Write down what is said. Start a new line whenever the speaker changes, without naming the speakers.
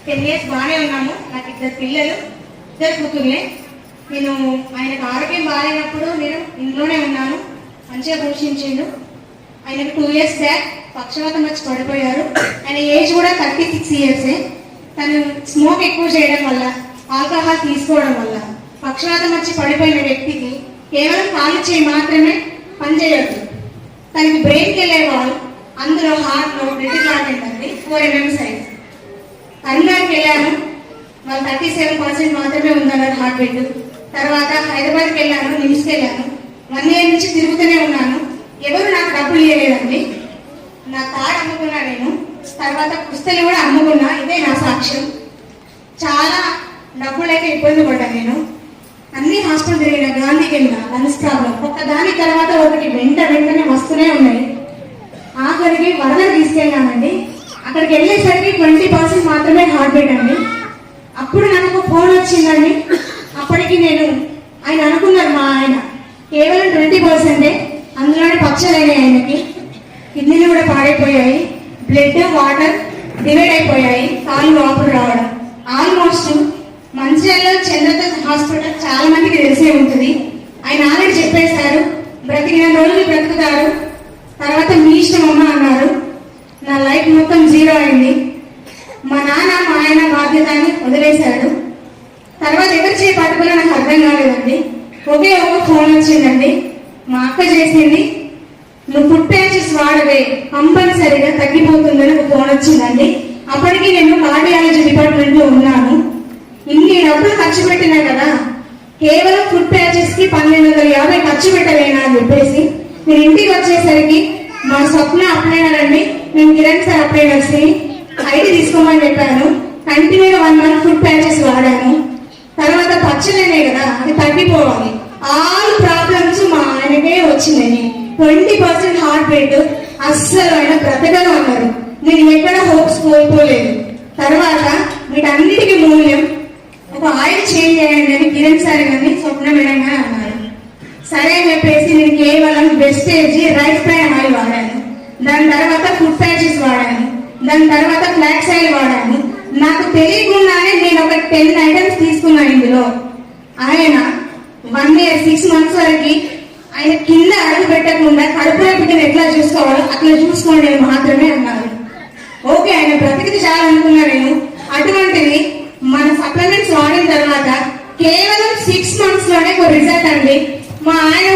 10 years బాగానే ఉన్నాము. నాకు 2 పిల్లలు, 2 కూతుర్లే. నేను ఆయనకు ఆరోగ్యం బాగాలేనప్పుడు నేను ఇంట్లోనే ఉన్నాను. మంచిగా పోషించిండు. ఆయనకు 2 years బ్యాక్ పక్షవాతం వచ్చి పడిపోయారు. ఆయన ఏజ్ కూడా 36 years. తను స్మోక్ ఎక్కువ చేయడం వల్ల, ఆల్కహాల్ తీసుకోవడం వల్ల పక్షవాతం వచ్చి పడిపోయిన వ్యక్తికి కేవలం కాలు చేయి మాత్రమే పనిచేయద్దు. తనకి బ్రెయిన్కి వెళ్ళే వాళ్ళు, అందులో హార్ట్లో బ్లడ్ క్లాట్ అయిందండి, 4 mm సైజ్. కరీంనగర్కి వెళ్ళాను, వాళ్ళు 37% మాత్రమే ఉందన్నారు హార్ట్ బీట్. తర్వాత హైదరాబాద్కి వెళ్ళాను, నిమ్స్కి వెళ్ళాను. 1 year నుంచి తిరుగుతూనే ఉన్నాను. ఎవరు నాకు డబ్బులు ఇవ్వలేదండి. నా కార్డు అమ్ముకున్నా నేను, తర్వాత పుస్తలు కూడా అమ్ముకున్నా. ఇదే నా సాక్ష్యం. చాలా డబ్బులైతే ఇబ్బంది పడ్డాను నేను. అన్ని హాస్పిటల్ తిరిగిన, గాంధీకి వెళ్ళిన, లంగ్స్ ప్రాబ్లం ఒక్క దాని తర్వాత ఒకటి వెంటనే వస్తూనే ఉన్నాయి. ఆఖరికి వరదలు తీసుకెళ్ళానండి. అక్కడికి వెళ్ళేసరికి 20% మాత్రమే హార్ట్ బీట్ అండి. అప్పుడు నాకు ఫోన్ వచ్చిందండి. అప్పటికి నేను ఆయన అనుకున్నారు, మా ఆయన కేవలం 20%, అందులోనే పచ్చలైనాయి. ఆయనకి కిడ్నీలు కూడా పాడైపోయాయి, బ్లడ్ వాటర్ డివైడ్ అయిపోయాయి, కాలు వాపులు రావడం. ఆల్మోస్ట్ మంచిర్యాలలో చంద్రత హాస్పిటల్ చాలా మందికి తెలిసే ఉంటుంది. ఆయన ఆల్రెడీ చెప్పేశారు, బ్రతికిన రోజులు బ్రతుకుతారు, తర్వాత మీ ఇష్టం అమ్మ అన్నారు. నా లైఫ్ మొత్తం జీరో అయింది. మా నాన్న మా ఆయన బాధ్యత అని వదిలేశాడు. తర్వాత ఎవరు చేయి పట్టుకున్నా నాకు అర్థం కాలేదండి. ఒకే ఒక ఫోన్ వచ్చిందండి, మా అక్క చేసింది, నువ్వు ఫుడ్ ప్యాచెస్ వాడవే కంపల్సరిగా తగ్గిపోతుందని ఒక ఫోన్ వచ్చిందండి. అప్పటికి నేను కార్డియాలజీ డిపార్ట్మెంట్ లో ఉన్నాను. ఇన్ని డబ్బులు ఖర్చు పెట్టినా కదా, కేవలం ఫుడ్ ప్యాచెస్ కి 1250 ఖర్చు పెట్టలేనా అని చెప్పేసి నేను ఇంటికి వచ్చేసరికి మా స్వప్న అప్లైనర్ అండి, నేను కిరణ్ సార్ అప్లైనర్స్ ని ఐడి తీసుకోమని చెప్పాను. కంటిన్యూగా 1 month ఫుడ్ ప్యాచెస్ వాడాను. తర్వాత పచ్చలేనే కదా, అది తగ్గిపోవాలి. ఆల్ ప్రాబ్లమ్స్ మా ఆయనకే వచ్చినాయి. 20% హార్ట్ రేట్, అస్సలు ఆయన బ్రతకను అన్నారు. నేను ఎక్కడ హోప్స్ కోల్పోలేదు. తర్వాత వీటన్నిటికీ మూల్యం ఒక ఆయిల్ చేంజ్ చేయండి అని కిరణ్ సార్ కానీ స్వప్న మేడం గారు అన్నారు. సరే అని చెప్పేసి నేను కేవలం వెస్టేజ్ రైస్ బ్రాన్ ఆయిల్ వాడాను. దాని తర్వాత ఫుడ్ ప్యాచెస్ వాడాను. దాని తర్వాత ఫ్లాక్స్ ఆయిల్ వాడాను. నాకు తెలియకుండానే నేను ఒక 10 items తీసుకున్నాను. ఇందులో ఆయన 1 year 6 months వరకు ఆయన కింద అడుగు పెట్టకుండా కడుపులో బిడ్డను ఎట్లా చూసుకోవాలో అట్లా చూసుకోండి మాత్రమే అన్నారు. ఓకే, ఆయన బ్రతికితే చాలా అనుకున్నా నేను. అటువంటిది మన సప్లిమెంట్స్ వాడిన తర్వాత కేవలం 6 months లోనే ఒక రిజల్ట్ అండి. మా ఆయన